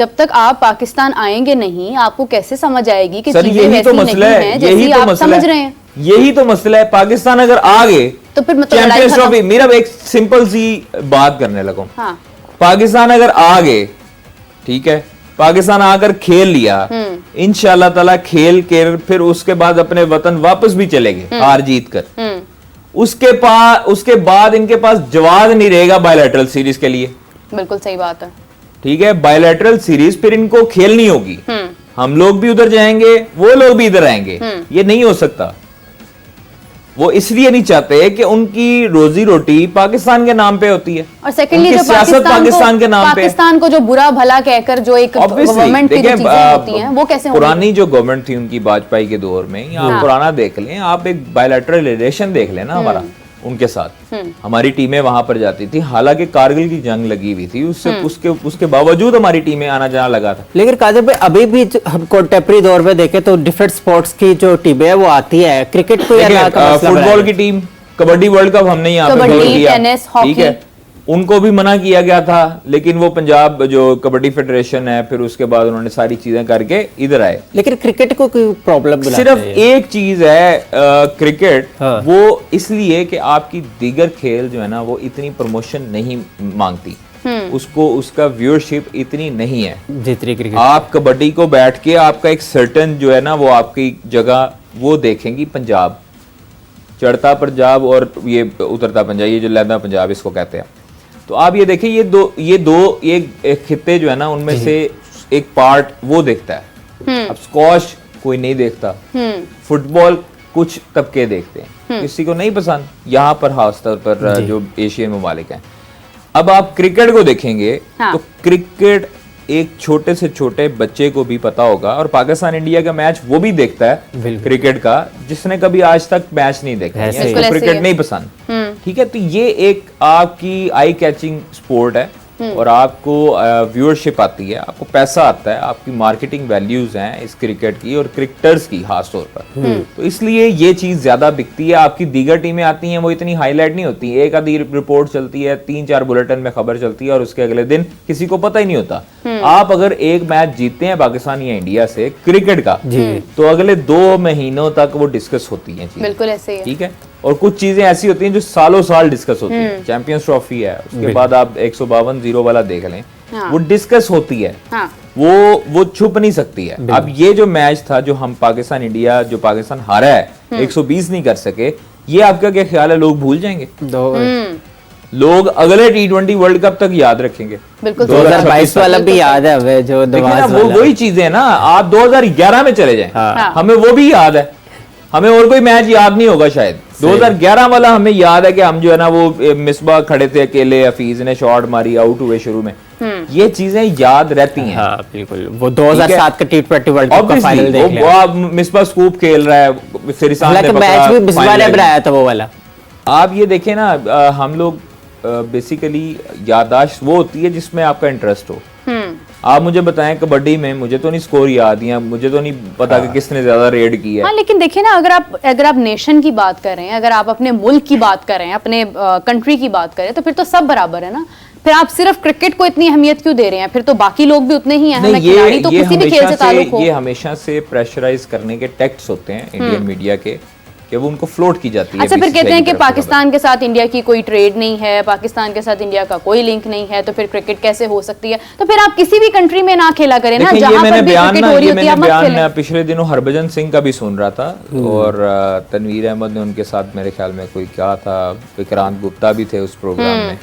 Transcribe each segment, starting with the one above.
जब तक आप पाकिस्तान आएंगे नहीं, आपको कैसे समझ आएगी कि चीजें यही तो वैसी मसला नहीं है, है जैसी आप समझ रहे हैं। यही तो मसला है। पाकिस्तान अगर आ गए तो फिर मतलब चैंपियंस ट्रॉफी, मेरा एक सिंपल सी बात करने लगा। हाँ। पाकिस्तान अगर आ गए, ठीक है, पाकिस्तान आकर खेल लिया, इंशाल्लाह ताला खेल के फिर उसके बाद अपने वतन वापस भी चलेंगे हार जीत कर। उसके बाद इनके पास जवाब नहीं रहेगा बायलैटरल सीरीज के लिए। बिल्कुल सही बात है। ठीक है, बायलैटरल सीरीज फिर इनको खेलनी होगी। हम लोग भी उधर जाएंगे, वो लोग भी इधर आएंगे। ये नहीं हो सकता। वो इसलिए नहीं चाहते कि उनकी रोजी रोटी पाकिस्तान के नाम पे होती है, और सेकेंडली जो पाकिस्तान के नाम पे, पाकिस्तान को जो बुरा भला कहकर जो एक गवर्नमेंट की चीजें होती हैं वो कैसे होंगी? पुरानी जो गवर्नमेंट थी उनकी वाजपेयी के दौर में, आप पुराना देख लें, आप एक बायलैटरल रिलेशन देख लें ना हमारा उनके साथ। हमारी टीमें वहां पर जाती थी, हालांकि कारगिल की जंग लगी हुई थी, उसके बावजूद हमारी टीमें आना जाना लगा था। लेकिन कादिर भाई अभी भी हम कंटेम्प्रेरी दौर में देखें तो डिफरेंट स्पोर्ट्स की जो टीमें है वो आती है। क्रिकेट को फुटबॉल की टीम, कबड्डी वर्ल्ड कप हमने यहाँ पे किया, ठीक है, उनको भी मना किया गया था, लेकिन वो पंजाब जो कबड्डी फेडरेशन है, फिर उसके बाद उन्होंने सारी चीजें करके इधर आए। लेकिन क्रिकेट को कोई प्रॉब्लम सिर्फ एक चीज है, क्रिकेट, वो इसलिए कि आपकी दीगर खेल जो है ना वो इतनी प्रमोशन नहीं मांगती, उसको उसका व्यूअरशिप इतनी नहीं है जितनी क्रिकेट। आप कबड्डी को बैठ के आपका एक सर्टन जो है ना वो आपकी जगह वो देखेंगी, पंजाब, चढ़ता पंजाब और ये उतरता पंजाब, ये जो लहदा पंजाब इसको कहते हैं। तो आप ये देखिए, ये दो खित्ते जो है ना उनमें से एक पार्ट वो देखता है। अब स्क्वॉश कोई नहीं देखता, फुटबॉल कुछ तबके देखते हैं, किसी को नहीं पसंद यहाँ पर, खास तौर पर जो एशियन ममालिक हैं। अब आप क्रिकेट को देखेंगे तो क्रिकेट एक छोटे से छोटे बच्चे को भी पता होगा, और पाकिस्तान इंडिया का मैच वो भी देखता है क्रिकेट का, जिसने कभी आज तक मैच नहीं देखा, इसको क्रिकेट नहीं पसंद। ठीक है, तो ये एक आपकी आई कैचिंग स्पोर्ट है, और आपको व्यूअरशिप आती है, आपको पैसा आता है, आपकी मार्केटिंग वैल्यूज हैं इस क्रिकेट की और क्रिकेटर्स की खास तौर पर, तो इसलिए ये चीज ज्यादा बिकती है। आपकी दीगर टीमें आती हैं वो इतनी हाईलाइट नहीं होती, एक आधी रिपोर्ट चलती है, 3-4 बुलेटिन में खबर चलती है, और उसके अगले दिन किसी को पता ही नहीं होता। आप अगर एक मैच जीतते हैं पाकिस्तान या इंडिया से क्रिकेट का, तो अगले 2 महीनों तक वो डिस्कस होती है, बिल्कुल ऐसे ही, ठीक है। और कुछ चीजें ऐसी होती हैं जो सालों साल डिस्कस होती है, चैंपियंस ट्रॉफी है, उसके बाद आप 152-0 वाला देख लें, वो डिस्कस होती है, वो छुप नहीं सकती है। अब ये जो मैच था जो हम पाकिस्तान इंडिया, जो पाकिस्तान हारा है, 120 नहीं कर सके, ये आपका क्या ख्याल है, लोग भूल जाएंगे? लोग अगले T20 वर्ल्ड कप तक याद रखेंगे। 2022 वाला भी याद है हमें, जो वो वही चीजें ना, आप 2011 में चले जाएं, हमें वो भी याद है, हमें और कोई मैच याद नहीं होगा शायद। 2011 वाला हमें याद है कि हम जो है ना वो मिसबा खड़े थे अकेले, हफीज ने शॉट मारी, आउट हुए शुरू में, ये चीजें याद रहती हैं। हाँ, बिल्कुल। वो 2007 का T20 वर्ल्ड कप का फाइनल देख लिया, वो मिसबा स्कूप खेल रहा है, सिरिसान ने मैच भी मिसबा ने बनाया था वो वाला। आप ये देखें ना, हम लोग बेसिकली याददाश्त वो होती है जिसमें आपका इंटरेस्ट हो। आप मुझे बताएं कबड्डी में, मुझे तो नहीं स्कोर याद है, मुझे तो नहीं पता कि किसने ज्यादा रेड की है। हाँ, लेकिन देखिए ना, अगर आप नेशन की बात कर रहे हैं, अगर आप अपने मुल्क की बात कर रहे हैं, अपने कंट्री की बात कर रहे हैं, तो फिर तो सब बराबर है ना। फिर आप सिर्फ क्रिकेट को इतनी अहमियत क्यों दे रहे हैं? फिर तो बाकी लोग भी उतने ही हैं, हमें खिलाड़ी तो किसी भी खेल से ताल्लुक हो। ये हमेशा से प्रेशराइज करने के टेक्स्ट होते हैं इंडियन मीडिया के, कि वो उनको फ्लोट की जाती है। अच्छा, फिर कहते हैं कि पाकिस्तान के साथ इंडिया की कोई ट्रेड नहीं है, पाकिस्तान के साथ इंडिया का कोई लिंक नहीं है, तो फिर क्रिकेट कैसे हो सकती है? तो फिर आप किसी भी कंट्री में ना खेला करें ना, जहां पर भी क्रिकेट हो रही होती है, आप मत खेलें। पिछले दिनों हरभजन सिंह का भी सुन रहा था, और तनवीर अहमद ने उनके साथ मेरे ख्याल में कोई क्या था, विक्रांत गुप्ता भी थे उस प्रोग्राम में,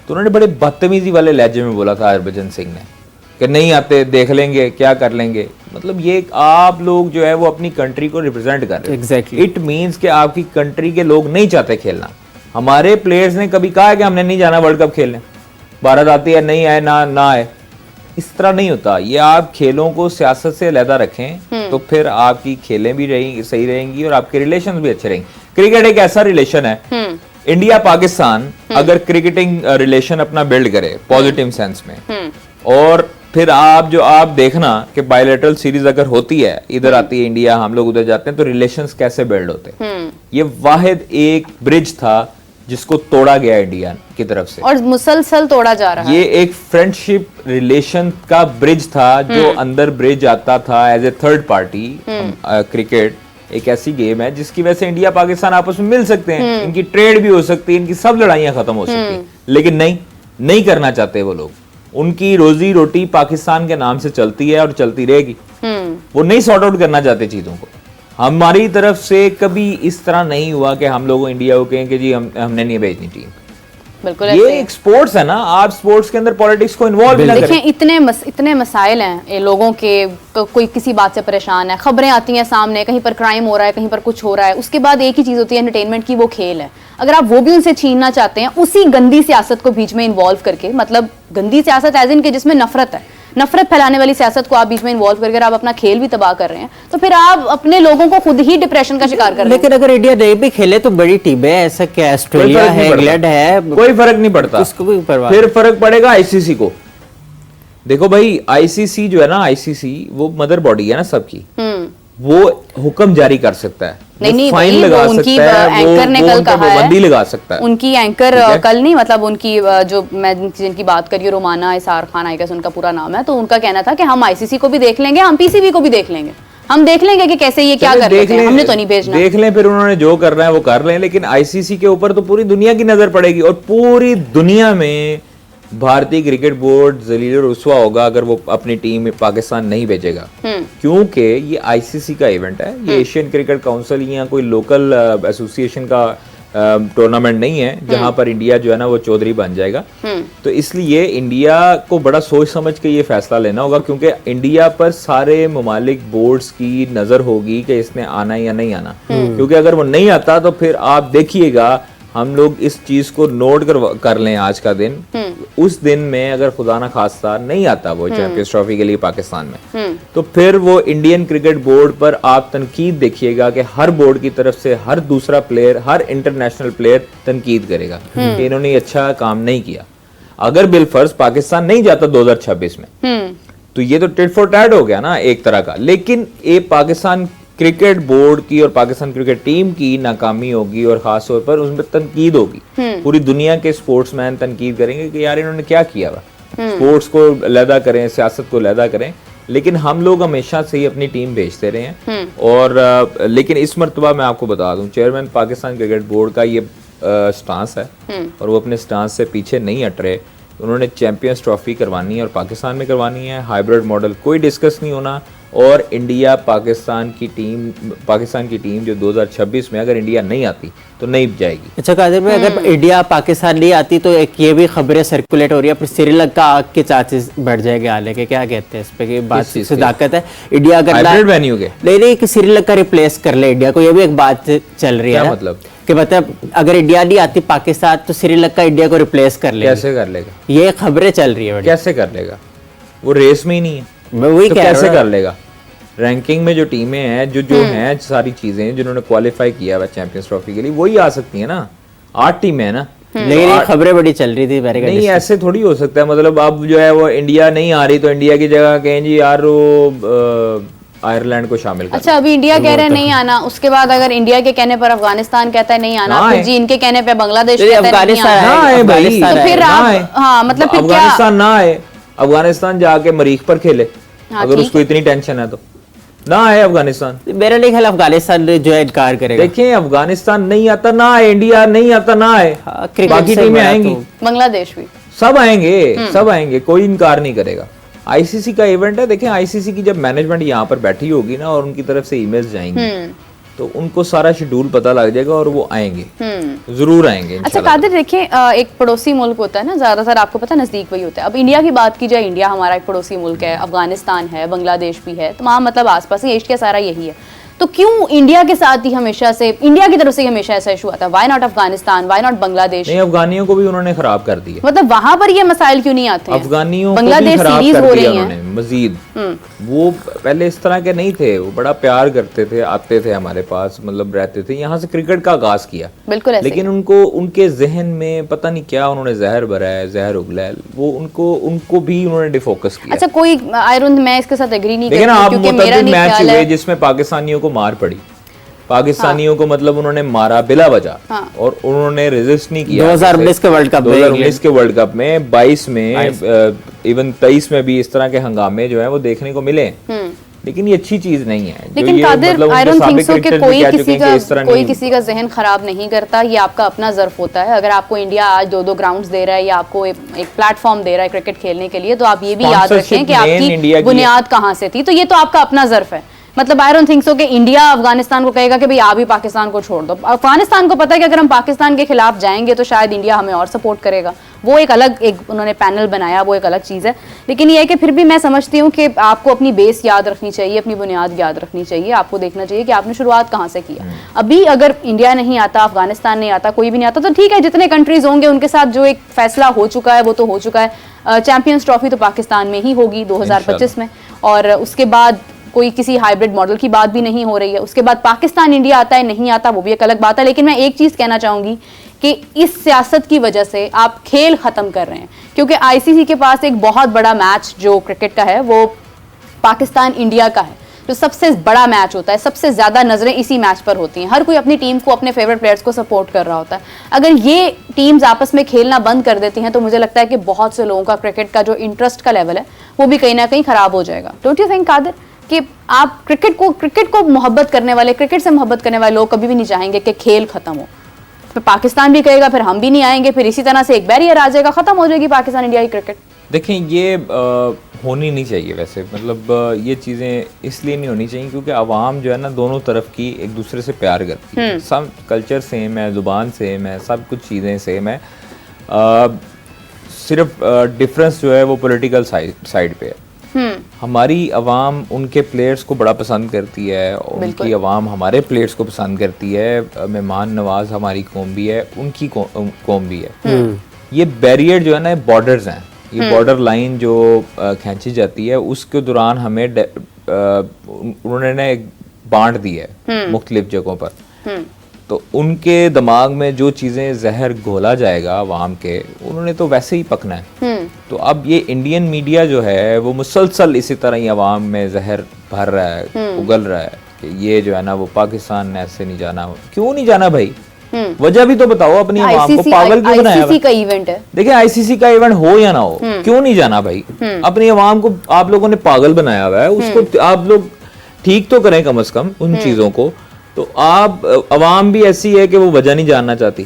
तो उन्होंने बड़े बदतमीजी वाले लहजे में बोला था हरभजन सिंह ने कि नहीं आते, देख लेंगे, क्या कर लेंगे। मतलब ये आप लोग जो है वो अपनी कंट्री को रिप्रेजेंट कर रहे हैं। एग्जैक्टली, इट मींस कि आपकी कंट्री के लोग नहीं चाहते खेलना। हमारे प्लेयर्स ने कभी कहा है कि हमने नहीं जाना वर्ल्ड कप खेलने, भारत आती है, नहीं आए ना आए, इस तरह नहीं होता। ये आप खेलों को सियासत से अलहदा रखें तो फिर आपकी खेलें भी सही रहेंगी और आपके रिलेशन भी अच्छे रहेंगे। क्रिकेट एक ऐसा रिलेशन है, इंडिया पाकिस्तान अगर क्रिकेटिंग रिलेशन अपना बिल्ड करे पॉजिटिव सेंस में, और फिर आप देखना कि बायलैटरल सीरीज अगर होती है, इधर आती है इंडिया, हम लोग उधर जाते हैं, तो रिलेशंस कैसे बिल्ड होते हैं। ये वाहिद एक ब्रिज था जिसको तोड़ा गया इंडिया की तरफ से, और मुसलसल तोड़ा जा रहा है। ये एक फ्रेंडशिप रिलेशन का ब्रिज था जो अंदर ब्रिज आता था as a third party. Cricket एक ऐसी गेम है जिसकी वजह से इंडिया पाकिस्तान आपस में मिल सकते हैं, इनकी ट्रेड भी हो सकती है, इनकी सब लड़ाइयां खत्म हो सकती हैं, लेकिन नहीं करना चाहते वो लोग। उनकी रोजी रोटी पाकिस्तान के नाम से चलती है और चलती रहेगी। वो नहीं सॉर्ट आउट करना चाहते चीजों को। हमारी तरफ से कभी इस तरह नहीं हुआ कि हम लोग इंडिया को कहें कि जी हमने नहीं भेजनी टीम। बिल्कुल ये एक स्पोर्ट्स है ना, आप स्पोर्ट्स के अंदर पॉलिटिक्स को इन्वॉल्व ना करें। देखिए इतने मसाइल हैं ये लोगों के, कोई किसी बात से परेशान है, खबरें आती हैं सामने, कहीं पर क्राइम हो रहा है, कहीं पर कुछ हो रहा है, उसके बाद एक ही चीज होती है एंटरटेनमेंट की, वो खेल है। अगर आप वो भी उनसे छीनना चाहते हैं उसी गंदी सियासत को बीच में इन्वॉल्व करके, मतलब गंदी सियासत एज इन के जिसमें नफरत है, नफरत फैलाने वाली सियासत को आप बीच में इन्वॉल्व करके आप अपना खेल भी तबाह कर रहे हैं, तो फिर आप अपने लोगों को खुद ही डिप्रेशन का शिकार कर रहे हैं। लेकिन अगर इंडिया नहीं भी खेले तो बड़ी टीम है, ऐसा क्या ऑस्ट्रेलिया है, इंग्लैंड है, कोई फर्क नहीं पड़ता। उसको कोई परवाह। फिर फर्क पड़ेगा आईसीसी को। देखो भाई, आईसीसी जो है ना, आईसीसी वो मदर बॉडी है ना सबकी, वो हुक्म जारी कर सकता है, नहीं फाइन लगा सकता है, एंकर ने कल कहा है, बंदी लगा सकता है। उनकी एंकर कल नहीं, मतलब उनकी जो मैं जिनकी बात करी, रोमाना इसार खान आई, उनका पूरा नाम है, तो उनका कहना था कि हम आईसीसी को भी देख लेंगे, हम पीसीबी को भी देख लेंगे, हम देख लेंगे कि कैसे ये क्या कर रहे हैं, हमने तो नहीं भेजना। देख लें, फिर उन्होंने जो करना है वो कर लें, लेकिन आईसीसी के ऊपर तो पूरी दुनिया की नजर पड़ेगी और पूरी दुनिया में भारतीय क्रिकेट बोर्ड जलील रुस्वा होगा अगर वो अपनी टीम पाकिस्तान नहीं भेजेगा, क्योंकि ये आईसीसी का इवेंट है, ये एशियन क्रिकेट काउंसिल या कोई लोकल एसोसिएशन का टूर्नामेंट नहीं है जहां पर इंडिया जो है ना वो चौधरी बन जाएगा। तो इसलिए इंडिया को बड़ा सोच समझ के ये फैसला लेना होगा, क्योंकि इंडिया पर सारे ममालिक बोर्ड्स की नजर होगी कि इसने आना या नहीं आना, क्योंकि अगर वो नहीं आता तो फिर आप देखिएगा, हम लोग इस चीज को नोट कर लें आज का दिन, उस दिन में अगर खुदा ना खास्ता नहीं आता वो चैंपियंस ट्रॉफी के लिए पाकिस्तान में, तो फिर वो इंडियन क्रिकेट बोर्ड पर आप तनकीद देखिएगा कि हर बोर्ड की तरफ से हर दूसरा प्लेयर, हर इंटरनेशनल प्लेयर तनकीद करेगा कि इन्होंने अच्छा काम नहीं किया। अगर बिलफर्ज पाकिस्तान नहीं जाता 2026 में, तो ये तो टिट फॉर टैट हो गया ना एक तरह का, लेकिन ये पाकिस्तान क्रिकेट बोर्ड की और पाकिस्तान क्रिकेट टीम की नाकामी होगी और खास तौर पर उसमें तनकीद होगी। पूरी दुनिया के स्पोर्ट्समैन तनकीद करेंगे कि यार इन्होंने क्या किया हुआ। स्पोर्ट्स को अलहदा करें, सियासत को अलहदा करें, लेकिन हम लोग हमेशा से ही अपनी टीम भेजते रहे हैं। और लेकिन इस मरतबा मैं आपको बता दूं, चेयरमैन पाकिस्तान क्रिकेट बोर्ड का ये स्टांस है और वो अपने स्टांस से पीछे नहीं हट रहे। उन्होंने चैंपियंस ट्रॉफी करवानी है और पाकिस्तान में करवानी है, हाइब्रिड मॉडल कोई डिस्कस नहीं होना। और इंडिया पाकिस्तान की टीम जो 2026 में अगर इंडिया नहीं आती तो नहीं जाएगी। अच्छा कादिर भाई, अगर इंडिया पाकिस्तान नहीं आती तो एक ये भी खबरें सर्कुलेट हो रही है, फिर श्रीलंका के चांसेस बढ़ जाएंगे आने के, क्या कहते हैं इस पे? की बात सदाकत है इंडिया अगर वेन्यू के नहीं कि श्रीलंका रिप्लेस कर ले इंडिया को, ये भी एक बात चल रही है। मतलब कि मतलब अगर इंडिया नहीं आती पाकिस्तान तो श्रीलंका इंडिया को रिप्लेस कर लेगा। कैसे कर लेगा? ये खबरें चल रही है। कैसे कर लेगा? वो रेस में ही नहीं है, मैं वही तो कैसे कर लेगा? रैंकिंग में जो टीमें हैं जो हैं सारी चीजें जिन्होंने क्वालिफाई किया है चैंपियंस ट्रॉफी के लिए, वही आ सकती है ना। 8 टीमें है ना। लेकिन ये खबरें बड़ी चल रही थी मेरे। नहीं, ऐसे थोड़ी हो सकता है। मतलब अब जो है वो इंडिया नहीं आ रही तो इंडिया की जगह कहें जी यार वो आयरलैंड को शामिल कर। अच्छा, अभी इंडिया कह रहे हैं नहीं आना, उसके बाद अगर इंडिया के कहने पर अफगानिस्तान कहता है नहीं आना, फिर जी इनके कहने पे बांग्लादेश कहता है नहीं आना, तो फिर आप हाँ मतलब फिर क्या? अफगानिस्तान ना आए, अफगानिस्तान जाके मरीख पर खेले, अगर उसको इतनी टेंशन है तो ना आए अफगानिस्तान। मेरा नहीं ख्याल अफगानिस्तान जो है इनकार करेगा। देखिए, अफगानिस्तान नहीं आता ना आए, इंडिया नहीं आता ना आए, बाकी टीमें आएंगी, बांग्लादेश भी सब आएंगे, कोई इनकार नहीं करेगा। आईसीसी का इवेंट है। देखें, आईसीसी की जब मैनेजमेंट यहाँ पर बैठी होगी ना और उनकी तरफ से ईमेल्स जाएंगी तो उनको सारा शेड्यूल पता लग जाएगा और वो आएंगे, जरूर आएंगे। अच्छा कादिर, देखिए एक पड़ोसी मुल्क होता है ना, ज्यादातर आपको पता है नजदीक वही होता है। अब इंडिया की बात की जाए, इंडिया हमारा एक पड़ोसी मुल्क है, अफगानिस्तान है, बांग्लादेश भी है, तमाम मतलब आसपास ही एशिया सारा यही है। तो क्यों इंडिया के साथ ही हमेशा से, इंडिया की तरफ से हमेशा ऐसा इशू आता है? Why not Afghanistan, why not Bangladesh? नहीं, अफगानियों को भी उन्होंने खराब कर दिया। मतलब वहां पर ये मसाइल क्यों नहीं आते? अफगानियों बांग्लादेश सीरीज हो रही है मजीद। वो पहले इस तरह के नहीं थे, वो बड़ा प्यार करते थे, आते थे हमारे पास, मतलब रहते थे, यहाँ से क्रिकेट का आगाज किया। बिल्कुल ऐसे। लेकिन उनको उनके जहन में पता नहीं क्या उन्होंने जहर भरा है, जहर उगला है, वो उनको भी उन्होंने डिफोकस किया। अच्छा, कोई आयरन, मैं इसके साथ एग्री नहीं करती, क्योंकि मेरा नहीं मैच ख्याल हुए है जिसमें पाकिस्तानियों को मार पड़ी, पाकिस्तानियों को मतलब उन्होंने मारा बिला वजह, हाँ। और उन्होंने रेजिस्ट नहीं किया। 2019 के वर्ल्ड कप में, 2019 के वर्ल्ड कप में, 22 में, इवन 23 में भी इस तरह के हंगामे जो है वो देखने को मिले। लेकिन ये अच्छी चीज नहीं है। लेकिन Qadir, I don't think so कि कोई किसी का जहन खराब नहीं करता, ये आपका अपना ज़र्फ होता है। अगर आपको इंडिया आज 2-2 ग्राउंड्स दे रहा है या आपको एक प्लेटफॉर्म दे रहा है क्रिकेट खेलने के लिए, तो आप ये भी याद रखें कि आपकी बुनियाद कहाँ से थी। तो ये तो आपका अपना ज़र्फ है। मतलब आई डोंट थिंक सो कि इंडिया अफगानिस्तान को कहेगा कि भाई आप ही पाकिस्तान को छोड़ दो। अफगानिस्तान को पता है कि अगर हम पाकिस्तान के खिलाफ जाएंगे तो शायद इंडिया हमें और सपोर्ट करेगा। वो एक उन्होंने पैनल बनाया, वो एक अलग चीज़ है। लेकिन ये है कि फिर भी मैं समझती हूँ कि आपको अपनी बेस याद रखनी चाहिए, अपनी बुनियाद याद रखनी चाहिए। आपको देखना चाहिए कि आपने शुरुआत कहाँ से किया। अभी अगर इंडिया नहीं आता, अफगानिस्तान नहीं आता, कोई भी नहीं आता, तो ठीक है, जितने कंट्रीज होंगे उनके साथ जो एक फैसला हो चुका है वो तो हो चुका है। चैंपियंस ट्रॉफी तो पाकिस्तान में ही होगी 2025 में, और उसके बाद कोई किसी हाइब्रिड मॉडल की बात भी नहीं हो रही है। उसके बाद पाकिस्तान इंडिया आता है नहीं आता वो भी एक अलग बात है। लेकिन मैं एक चीज़ कहना चाहूँगी कि इस सियासत की वजह से आप खेल ख़त्म कर रहे हैं, क्योंकि आईसीसी के पास एक बहुत बड़ा मैच जो क्रिकेट का है वो पाकिस्तान इंडिया का है, जो सबसे बड़ा मैच होता है। सबसे ज़्यादा नज़रें इसी मैच पर होती हैं। हर कोई अपनी टीम को, अपने फेवरेट प्लेयर्स को सपोर्ट कर रहा होता है। अगर ये टीम्स आपस में खेलना बंद कर देती हैं तो मुझे लगता है कि बहुत से लोगों का क्रिकेट का जो इंटरेस्ट का लेवल है वो भी कहीं ना कहीं ख़राब हो जाएगा। डोंट यू थिंक कादिर कि आप क्रिकेट को मोहब्बत करने वाले, क्रिकेट से मोहब्बत करने वाले लोग कभी भी नहीं चाहेंगे कि खेल खत्म हो। फिर पाकिस्तान भी कहेगा, फिर हम भी नहीं आएंगे, फिर इसी तरह से एक बैरियर आ जाएगा, खत्म हो जाएगी पाकिस्तान इंडिया की क्रिकेट। देखें, ये होनी नहीं चाहिए वैसे। मतलब ये चीज़ें इसलिए नहीं होनी चाहिए क्योंकि आवाम जो है ना दोनों तरफ की एक दूसरे से प्यार करती है। सब कल्चर सेम है, ज़ुबान सेम है, सब कुछ चीज़ें सेम है। सिर्फ डिफरेंस जो है वो पॉलिटिकल साइड पे है। हमारी आवाम उनके प्लेयर्स को बड़ा पसंद करती है, उनकी आवाम हमारे प्लेयर्स को पसंद करती है। मेहमान नवाज हमारी कौम भी है, उनकी कौम भी है। ये बैरियर जो है ना, बॉर्डर्स हैं, ये बॉर्डर लाइन जो खींची जाती है उसके दौरान हमें उन्होंने ना एक बांट दी है मुख्तलिफ जगहों पर। तो उनके दिमाग में जो चीज़ें जहर घोला जाएगा आवाम के, उन्होंने तो वैसे ही पकना है। तो अब ये इंडियन मीडिया जो है वो मुसलसल इसी तरह ही आवाम में जहर भर रहा है, उगल रहा है कि ये जो है ना वो पाकिस्तान ने ऐसे नहीं जाना। क्यों नहीं जाना भाई? वजह भी तो बताओ अपनी आवाम को। पागल क्यों बनाया? आईसीसी का इवेंट है। देखिए, आईसीसी का इवेंट हो या ना हो, क्यों नहीं जाना भाई? अपनी आवाम को आप लोगों ने पागल बनाया हुआ है, उसको आप लोग ठीक तो करें कम से कम उन चीजों को। तो आप आवाम भी ऐसी है कि वो वजह नहीं जानना चाहती।